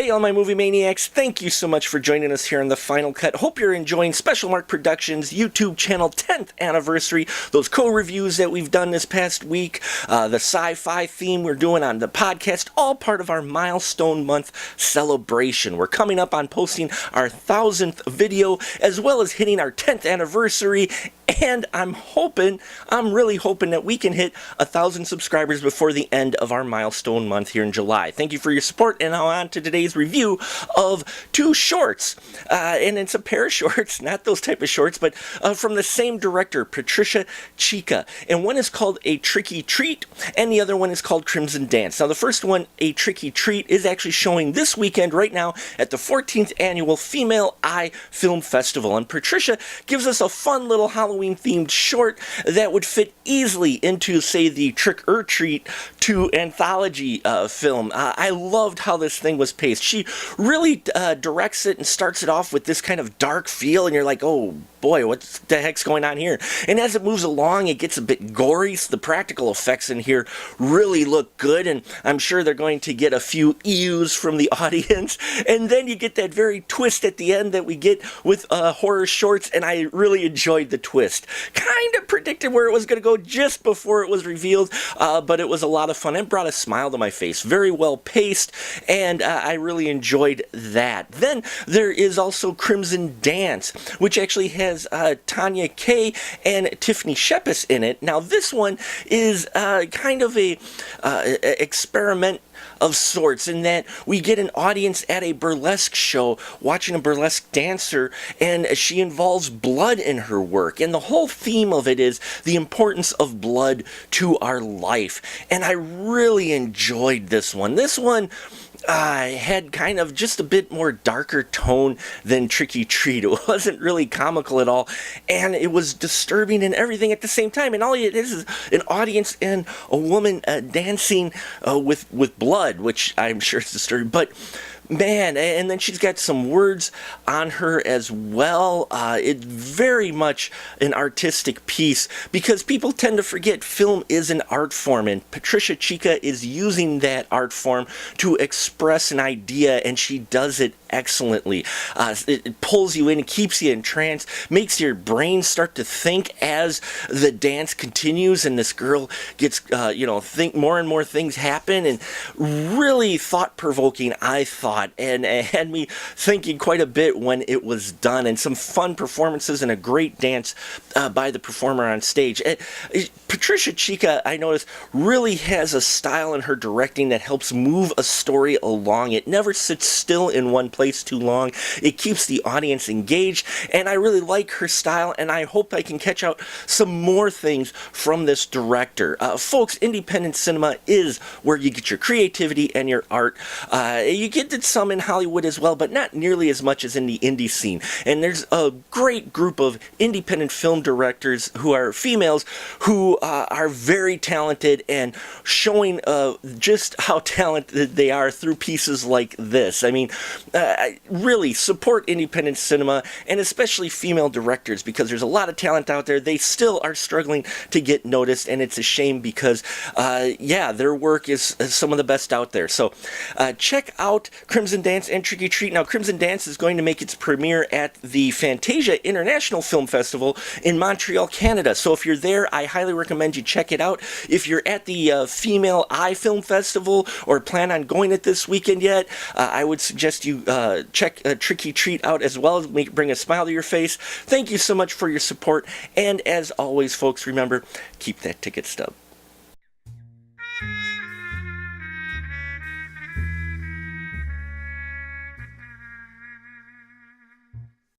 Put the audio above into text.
Hey, all my movie maniacs, thank you so much for joining us here on The Final Cut. Hope you're enjoying Special Mark Productions' YouTube channel 10th anniversary, those co-reviews that we've done this past week, the sci-fi theme we're doing on the podcast, all part of our milestone month celebration. We're coming up on posting our 1,000th video, as well as hitting our 10th anniversary, and I'm really hoping that we can hit 1,000 subscribers before the end of our milestone month here in July. Thank you for your support, and now on to today's review of two shorts. And it's a pair of shorts, not those type of shorts, but from the same director, Patricia Chica. And one is called A Tricky Treat, and the other one is called Crimson Dance. Now, the first one, A Tricky Treat, is actually showing this weekend right now at the 14th Annual Female Eye Film Festival. And Patricia gives us a fun little Halloween-themed short that would fit easily into, say, the Trick or Treat to anthology film. I loved how this thing was paced. She really directs it and starts it off with this kind of dark feel, and you're like, oh boy, what the heck's going on here? And as it moves along, it gets a bit gory, so the practical effects in here really look good, and I'm sure they're going to get a few ews from the audience. And then you get that very twist at the end that we get with horror shorts, and I really enjoyed the twist. Kind of predicted where it was going to go just before it was revealed, but it was a lot of fun and brought a smile to my face. Very well paced, and I really enjoyed that. Then there is also Crimson Dance, which actually has Tanya Kaye and Tiffany Shepis in it. Now, this one is kind of a experiment of sorts, in that we get an audience at a burlesque show watching a burlesque dancer, and she involves blood in her work, and the whole theme of it is the importance of blood to our life. And I really enjoyed this one. This one had kind of just a bit more darker tone than Tricky Treat. It wasn't really comical at all, and it was disturbing and everything at the same time. And all it is an audience and a woman dancing with blood, which I'm sure is disturbing. But man, and then she's got some words on her as well. It's very much an artistic piece, because people tend to forget film is an art form, and Patricia Chica is using that art form to express an idea, and she does it excellently. It pulls you in, keeps you entranced, makes your brain start to think as the dance continues, and this girl gets, think more and more things happen, and really thought-provoking, I thought, and had me thinking quite a bit when it was done, and some fun performances and a great dance by the performer on stage. Patricia Chica, I noticed, really has a style in her directing that helps move a story along. It never sits still in one place too long. It keeps the audience engaged, and I really like her style, and I hope I can catch out some more things from this director. Folks, independent cinema is where you get your creativity and your art. You get some in Hollywood as well, but not nearly as much as in the indie scene. And there's a great group of independent film directors who are females who are very talented, and showing just how talented they are through pieces like this. I mean, really support independent cinema, and especially female directors, because there's a lot of talent out there. They still are struggling to get noticed, and it's a shame, because their work is some of the best out there. So check out Crimson Dance and Tricky Treat. Now, Crimson Dance is going to make its premiere at the Fantasia International Film Festival in Montreal, Canada. So if you're there, I highly recommend you check it out. If you're at the Female Eye Film Festival, or plan on going it this weekend yet, I would suggest you check Tricky Treat out as well. Bring a smile to your face. Thank you so much for your support, and as always, folks, remember, keep that ticket stub.